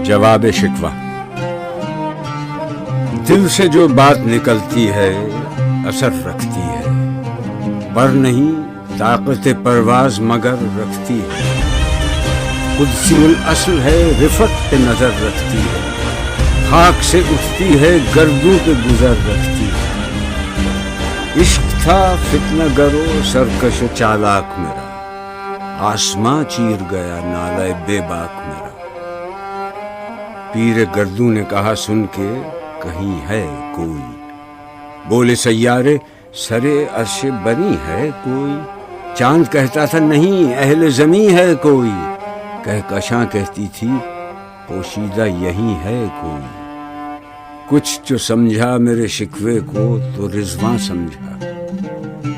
جواب شکوہ۔ دل سے جو بات نکلتی ہے اثر رکھتی ہے، پر نہیں طاقت پرواز مگر رکھتی ہے۔ قدسی الاصل ہے، رفت پہ نظر رکھتی ہے، خاک سے اٹھتی ہے، گردوں پہ گزر رکھتی ہے۔ عشق تھا فتنہ گرو سرکش چالاک میرا، آسماں چیر گیا نالہ بے باک میرا۔ پیر گردوں نے کہا سن کے کہیں ہے کوئی، بولے سیارے سرے عرش بنی ہے کوئی۔ چاند کہتا تھا نہیں اہل زمیں ہے کوئی، کہکشاں کہتی تھی پوشیدہ یہی ہے کوئی۔ کچھ جو سمجھا میرے شکوے کو تو رضواں سمجھا،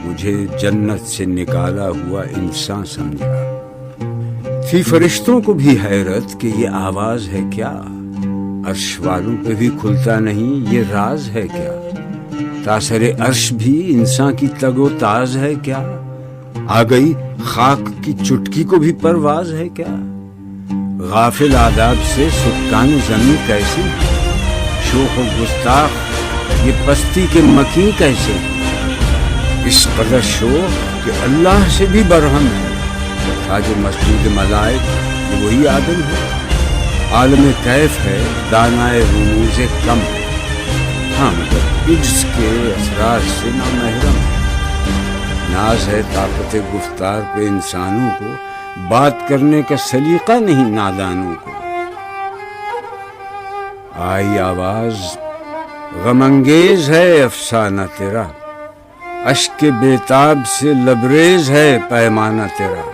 مجھے جنت سے نکالا ہوا انسان سمجھا۔ تھی فرشتوں کو بھی حیرت کہ یہ آواز ہے کیا، عرش والوں پہ بھی کھلتا نہیں یہ راز ہے کیا۔ تاثر عرش بھی انسان کی تگ و تاز ہے کیا، آ گئی خاک کی چٹکی کو بھی پرواز ہے کیا۔ غافل آداب سے سکان زمین کیسے، شوخ و گستاخ یہ پستی کے مکین کیسے۔ اس قدر شوخ کہ اللہ سے بھی برہم ہے، تاج مسجود ملائک یہ وہی آدم ہے۔ عالم کیف ہے دانائے رموز کم ہے، ہاں مگر عجز کے اسرار سے نہ محرم ہے۔ ناز ہے طاقت گفتار پہ انسانوں کو، بات کرنے کا سلیقہ نہیں نادانوں کو۔ آئی آواز غم انگیز ہے افسانہ تیرا، اشک بیتاب سے لبریز ہے پیمانہ تیرا۔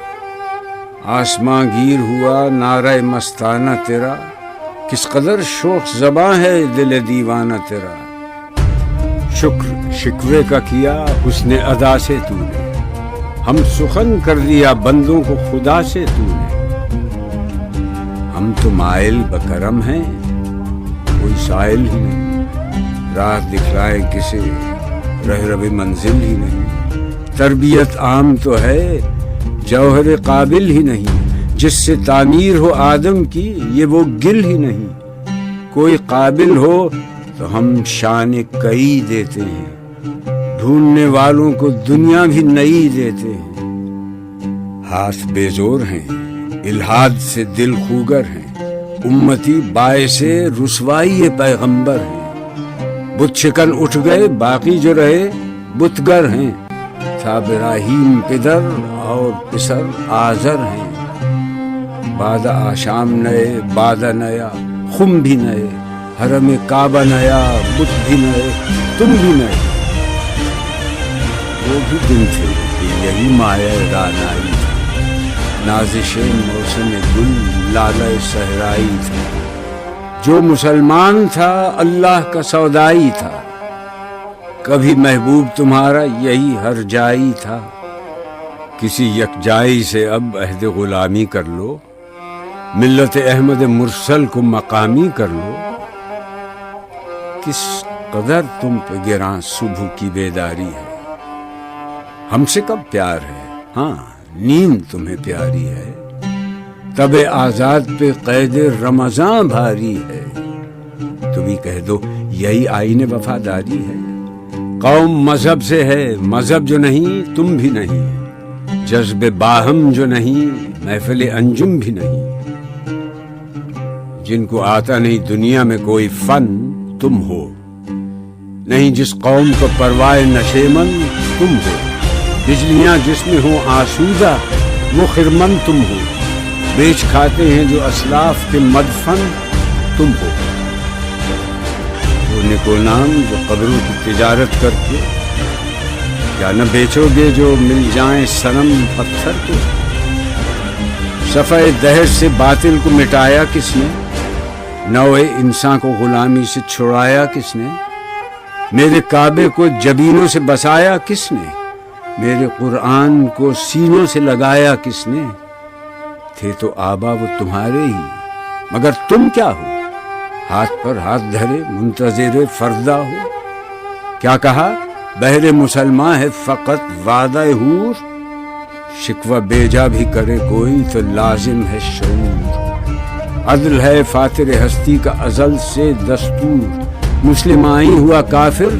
آسماں گیر ہوا نعرہ مستانہ تیرا، کس قدر شوخ زباں ہے دل دیوانہ تیرا۔ شکر شکوے کا کیا حسن ادا سے تو نے، ہم سخن کر دیا بندوں کو خدا سے تو نے۔ ہم تو مائل بکرم ہیں کوئی سائل ہی نہیں، راہ دکھلائے کسے رہ منزل ہی نہیں۔ تربیت عام تو ہے جوہر قابل ہی نہیں، جس سے تعمیر ہو آدم کی یہ وہ گل ہی نہیں۔ کوئی قابل ہو تو ہم شان کئی دیتے ہیں، ڈھونڈنے والوں کو دنیا بھی نئی دیتے ہیں۔ ہاتھ بے زور ہیں الہاد سے دل خوگر ہیں، امتی باعث رسوائی پیغمبر ہیں۔ بت شکن اٹھ گئے باقی جو رہے بتگر ہیں، تھا ابراہیم پدر اور پسر آزر ہیں۔ بعد آشام نئے بعد نیا خم بھی نئے، حرم کعبہ نیا بت بھی نئے تم بھی نئے۔ وہ بھی دن تھے کہ یہی مایہ رانائی تھی، نازش موسم گل لالہ صحرائی تھی۔ جو مسلمان تھا اللہ کا سودائی تھا، کبھی محبوب تمہارا یہی ہر جائی تھا۔ کسی یکجائی سے اب عہد غلامی کر لو، ملت احمد مرسل کو مقامی کر لو۔ کس قدر تم پہ گراں صبح کی بیداری ہے، ہم سے کب پیار ہے، ہاں نیند تمہیں پیاری ہے۔ تب آزاد پہ قید رمضاں بھاری ہے، تم ہی کہہ دو یہی آئین وفاداری ہے۔ قوم مذہب سے ہے مذہب جو نہیں تم بھی نہیں، جذب باہم جو نہیں محفل انجم بھی نہیں۔ جن کو آتا نہیں دنیا میں کوئی فن تم ہو، نہیں جس قوم کو پروائے نشیمن تم ہو۔ بجلیاں جس میں ہوں آسودہ وہ خرمن تم ہو، بیچ کھاتے ہیں جو اسلاف کے مدفن تم ہو۔ وہ نکو نام جو قبروں کی تجارت کر کے، کیا نہ بیچو گے جو مل جائیں صنم پتھر کو۔ صفحہ دہر سے باطل کو مٹایا کس نے، نوع انسان کو غلامی سے چھڑایا کس نے۔ میرے کعبے کو جبینوں سے بسایا کس نے، میرے قرآن کو سینوں سے لگایا کس نے۔ تھے تو آبا وہ تمہارے ہی، مگر تم کیا ہو، ہاتھ پر ہاتھ دھرے منتظر فردا ہو۔ کیا کہا بہر مسلمان ہے فقط وعدہ حور، شکوہ بیجا بھی کرے کوئی تو لازم ہے شعور۔ عدل ہے فاتر ہستی کا ازل سے دستور، مسلم آئی ہوا کافر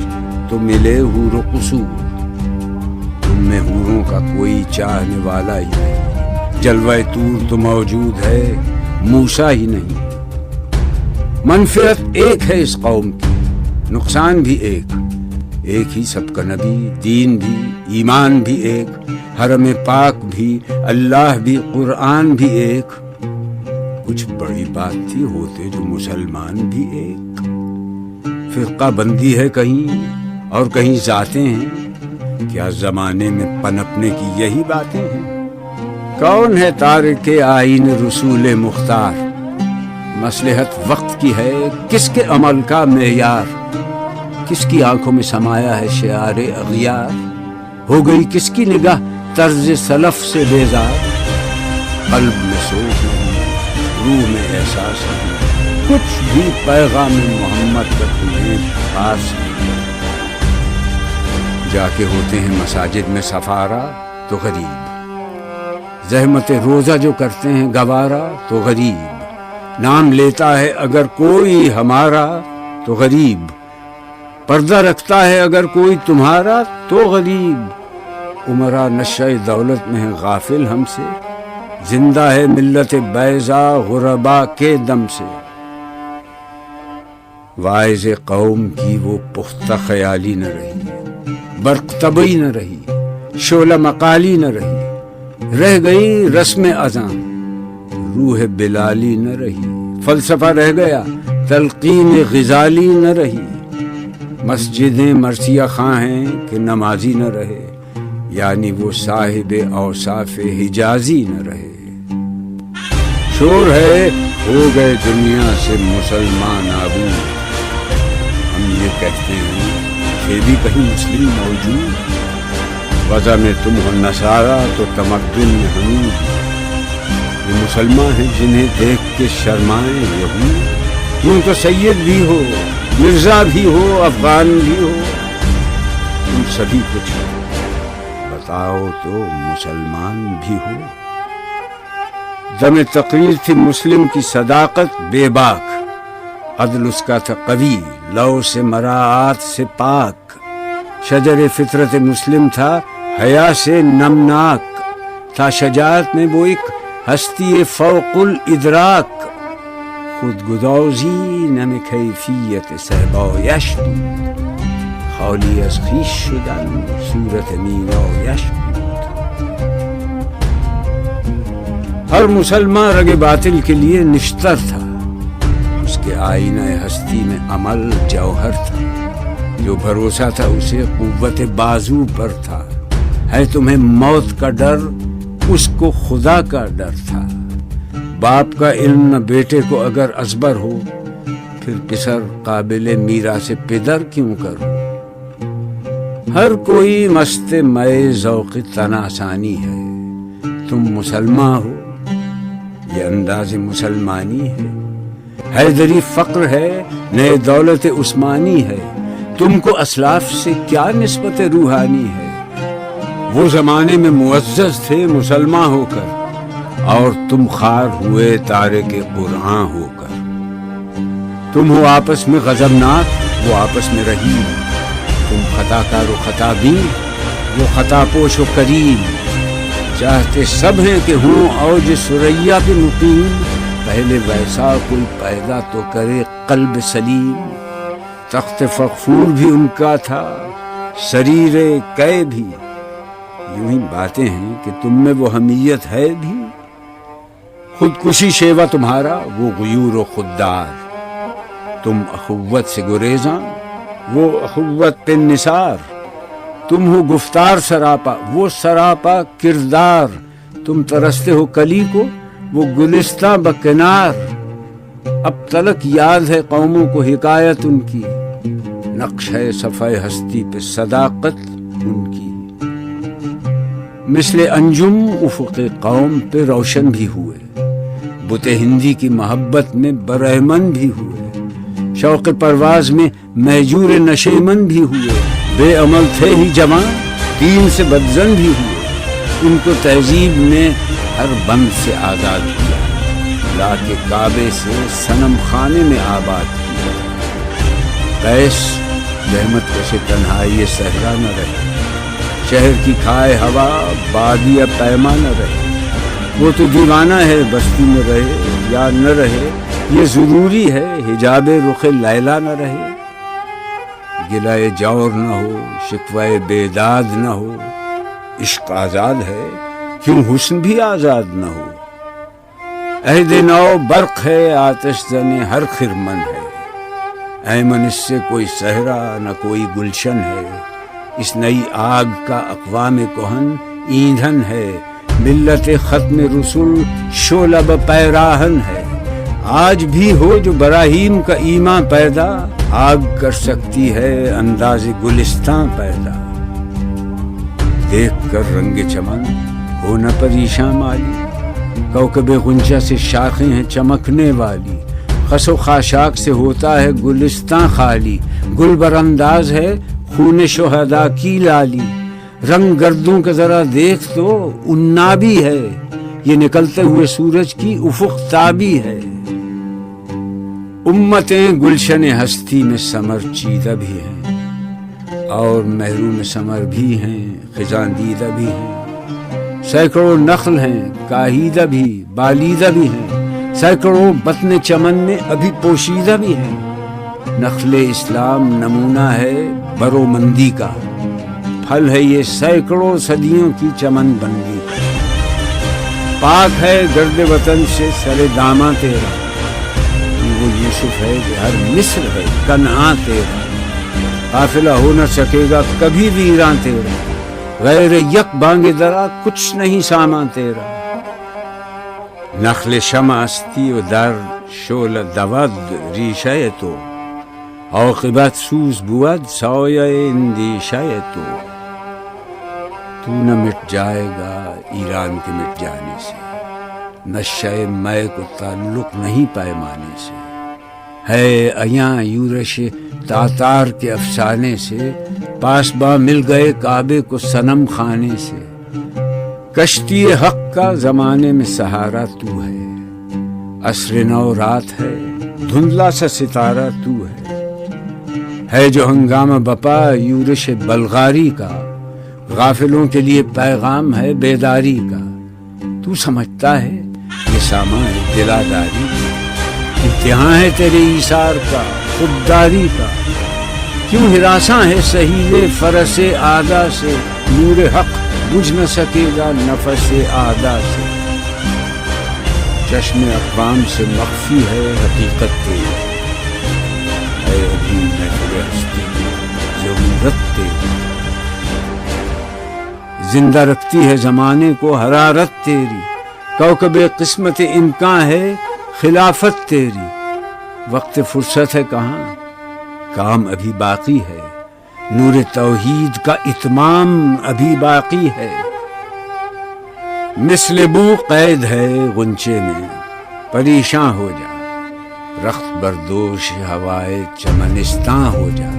تو ملے حور و قصور۔ تم میں حوروں کا کوئی چاہنے والا ہی نہیں، جلوہ طور تو موجود ہے موسیٰ ہی نہیں۔ منفرت ایک ہے اس قوم کی، نقصان بھی ایک ہی سب کا نبی، دین بھی، ایمان بھی ایک، حرم پاک بھی، اللہ بھی، قرآن بھی ایک۔ کچھ بڑی بات تھی ہوتے جو مسلمان بھی ایک۔ فرقہ بندی ہے کہیں اور کہیں ذاتیں ہیں، کیا زمانے میں پنپنے کی یہی باتیں ہیں؟ کون ہے تارک آئین رسول مختار؟ مصلحت وقت کی ہے کس کے عمل کا معیار؟ کس کی آنکھوں میں سمایا ہے شعار اغیار؟ ہو گئی کس کی نگاہ طرز سلف سے بیزار؟ قلب میں سوچ نہیں، روح میں احساس نہیں، کچھ بھی پیغام محمد کا تمہیں پاس نہیں۔ جا کے ہوتے ہیں مساجد میں سفارا تو غریب، زحمت روزہ جو کرتے ہیں گوارا تو غریب، نام لیتا ہے اگر کوئی ہمارا تو غریب، پردہ رکھتا ہے اگر کوئی تمہارا تو غریب۔ عمرا نشہ دولت میں ہے غافل ہم سے، زندہ ہے ملت بیضا غربا کے دم سے۔ واعظ قوم کی وہ پختہ خیالی نہ رہی، برق طبعی نہ رہی، شعلہ مقالی نہ رہی، رہ گئی رسم اذاں، روح بلالی نہ رہی، فلسفہ رہ گیا تلقین غزالی نہ رہی۔ مسجدیں مرثیہ خواں ہیں کہ نمازی نہ رہے، یعنی وہ صاحب اوصاف حجازی نہ رہے۔ شور ہے ہو گئے دنیا سے مسلمان آبود، ہم یہ کہتے ہیں کہ بھی کہیں مسلم موجود، وضع میں تم ہو نصارہ تو تمدن میں حمود۔ یہ مسلمان ہیں جنہیں دیکھ کے شرمائیں یہود، یوں تو سید بھی ہو، مرزا بھی ہو، افغان بھی ہو، تم سبھی کچھ ہو، بتاؤ تو مسلمان بھی ہو۔ دم تقریر تھی مسلم کی صداقت بے باک، عدل اس کا تھا قوی، لو سے مراعات سے پاک، شجر فطرت مسلم تھا حیا سے نمناک، تھا شجاعت میں وہ ایک ہستی فوق الادراک، خود گدازی نم کیفیت صحبایش بود، خالی از خویش شدن صورت مینایش بود۔ ہر مسلمان رگ باطل کے لیے نشتر تھا، اس کے آئینہ ہستی میں عمل جوہر تھا، جو بھروسہ تھا اسے قوت بازو پر تھا، ہے تمہیں موت کا ڈر اس کو خدا کا ڈر تھا۔ باپ کا علم نہ بیٹے کو اگر ازبر ہو، پھر پسر قابل میراث پدر کیوں کرو؟ ہر کوئی مست مئے ذوق تناسانی ہے، تم مسلمان ہو یہ انداز مسلمانی ہے، حیدری فقر ہے نئے دولت عثمانی ہے، تم کو اسلاف سے کیا نسبت روحانی ہے؟ وہ زمانے میں معزز تھے مسلمان ہو کر، اور تم خار ہوئے تارک قرآن ہو کر۔ تم ہو آپس میں غضبناک، وہ آپس میں رحیم، تم خطا کار و خطا بین، وہ خطا پوش و کریم۔ چاہتے سب ہیں کہ ہوں اوج ثریا پہ مقیم، پہلے ویسا کوئی پیدا تو کرے قلب سلیم۔ تخت فغفور بھی ان کا تھا، سریر قے بھی، یوں ہی باتیں ہیں کہ تم میں وہ حمیت ہے بھی۔ خودکشی شیوا تمہارا وہ غیور و خوددار، تم اخوت سے گریزاں وہ اخوت پہ نثار، تم ہو گفتار سراپا وہ سراپا کردار، تم ترستے ہو کلی کو وہ گلستہ بکنار۔ اب تلک یاد ہے قوموں کو حکایت ان کی، نقش ہے صفحہ ہستی پہ صداقت ان کی۔ مثل انجم افق قوم پہ روشن بھی ہوئے، بت ہندی کی محبت میں برہمن بھی ہوئے، شوق پرواز میں مہجور نشیمن بھی ہوئے، بے عمل تھے ہی جوان دین سے بدزن بھی ہوئے، ان کو تہذیب نے ہر بند سے آزاد کیا، لا کے کعبے سے صنم خانے میں آباد کیا۔ قیس زحمت کش تنہائی صحرا نہ رہے، شہر کی کھائے ہوا بادی پیما نہ رہے۔ وہ تو دیوانہ ہے بستی میں رہے یا نہ رہے، یہ ضروری ہے حجاب رخ لیلا نہ رہے۔ گلائے جور نہ ہو، شکوائے بیداد نہ ہو، عشق آزاد ہے کیوں حسن بھی آزاد نہ ہو۔ عہد نو برق ہے آتش زن ہر خرمن ہے، ایمن اس سے کوئی صحرا نہ کوئی گلشن ہے۔ اس نئی آگ کا اقوام کہن ایندھن ہے، ملت ختم رسول شعلہ پیراہن ہے۔ آج بھی ہو جو براہیم کا ایمان پیدا، آگ کر سکتی ہے انداز گلستان پیدا۔ دیکھ کر رنگ چمن ہو نہ پریشاں مالی، کوکب غنچہ سے شاخیں ہیں چمکنے والی۔ خس و خاشاک سے ہوتا ہے گلستان خالی، گل برانداز ہے خون شہداء کی لالی۔ رنگ گردوں کا ذرا دیکھ تو انابی ہے، یہ نکلتے ہوئے سورج کی افق تابی ہے۔ امتیں گلشن ہستی میں سمر چیدہ بھی ہیں، اور محروم سمر بھی ہیں خزاں دیدہ بھی ہیں۔ سینکڑوں نخل ہیں کاہیدہ بھی بالیدہ بھی ہیں، سینکڑوں بطن چمن میں ابھی پوشیدہ بھی ہیں۔ نخل اسلام نمونہ ہے برومندی کا، پھل ہے یہ سینکڑوں صدیوں کی چمن بندی۔ پاک ہے گرد وطن سے سر داماں تیرا، تو وہ یوسف ہے کہ ہر مصر ہے کنعان تیرا۔ قافلہ ہو نہ سکے گا کبھی ویران تیرا، غیر یک بانگ درا کچھ نہیں سامان تیرا۔ نخل شمع استی و در شعلہ دود ریشہ تو، عاقبت سوز بود سایہ اندیشہ تو۔ تو نہ مٹ جائے گا ایران کے مٹ جانے سے، نشہ مے کو تعلق نہیں پیمانے سے۔ ہے ایاں یورش تاتار کے افسانے سے، پاسباں مل گئے کعبے کو صنم خانے سے۔ کشتی حق کا زمانے میں سہارا تو ہے، عصر نو رات ہے دھندلا سا ستارہ تو ہے جو ہنگامہ بپا یورش بلغاری کا، غافلوں کے لیے پیغام ہے بیداری کا۔ تو سمجھتا ہے یہ سامان ہے دلاداری کا، امتحان ہے تیرے ایثار کا خودداری کا۔ کیوں ہراساں ہے سہیلے فرس آدا سے، نور حق بجھ نہ سکے گا نفس آدا سے۔ چشم اقوام سے مخفی ہے حقیقت تیری، اے ابھی محفل ہستی ضرورت تیری۔ زندہ رکھتی ہے زمانے کو حرارت تیری، کوکب قسمت امکان ہے خلافت تیری۔ وقت فرصت ہے کہاں، کام ابھی باقی ہے، نور توحید کا اتمام ابھی باقی ہے۔ مثل بو قید ہے غنچے میں پریشاں ہو جا، رخت بردوش ہوائے چمنستاں ہو جا۔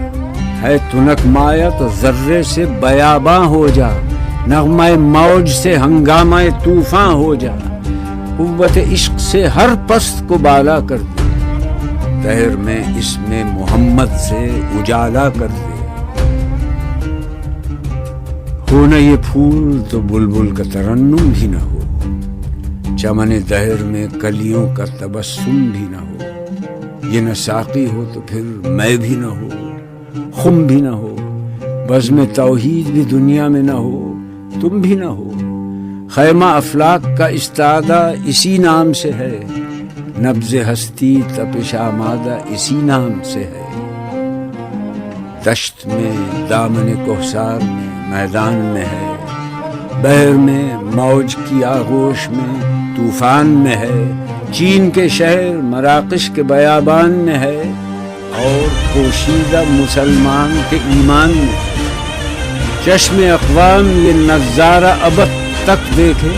ہے تنک مایا تو ذرے سے بیاباں ہو جا، نغمہ موج سے ہنگامہ طوفاں ہو جا۔ قوت عشق سے ہر پست کو بالا کر دے، دہر میں اس میں محمد سے اجالا کر دے۔ ہو نہ یہ پھول تو بلبل کا ترنم بھی نہ ہو، چمن دہر میں کلیوں کا تبسم بھی نہ ہو۔ یہ نہ ساقی ہو تو پھر میں بھی نہ ہو، خم بھی نہ ہو، بزم توحید بھی دنیا میں نہ ہو، تم بھی نہ ہو۔ خیمہ افلاک کا استادہ اسی نام سے ہے، نبض ہستی تپش آمادہ اسی نام سے ہے۔ دشت میں دامن کوثر میں میدان میں ہے، بحر میں موج کی آغوش میں طوفان میں ہے۔ چین کے شہر مراکش کے بیابان میں ہے، اور پوشیدہ مسلمان کے ایمان میں ہے۔ چشم اقوام یہ نظارہ ابد تک دیکھے،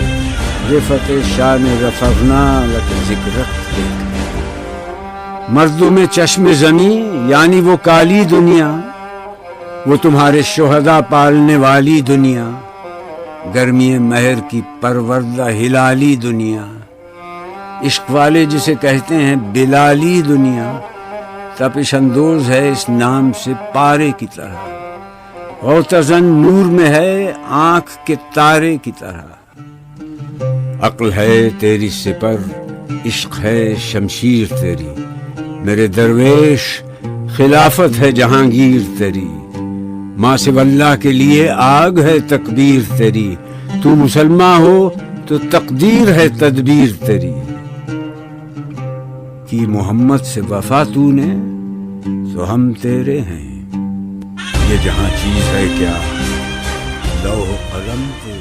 رفت شان رفعنا لک ذکرت دیکھے۔ مردوں میں چشم زمین یعنی وہ کالی دنیا، وہ تمہارے شہداء پالنے والی دنیا، گرمی مہر کی پروردہ ہلالی دنیا۔ عشق والے جسے کہتے ہیں بلالی دنیا، تپش اندوز ہے اس نام سے پارے کی طرح، غوطہ نور میں ہے آنکھ کے تارے کی طرح۔ عقل ہے تیری سپر، عشق ہے شمشیر تیری، میرے درویش خلافت ہے جہانگیر تیری، ماں سے اللہ کے لیے آگ ہے تکبیر تیری، تو مسلمان ہو تو تقدیر ہے تدبیر تیری، کی محمد سے وفا تو نے تو ہم تیرے ہیں، یہ جہاں چیز ہے کیا لوح قلم تیرے۔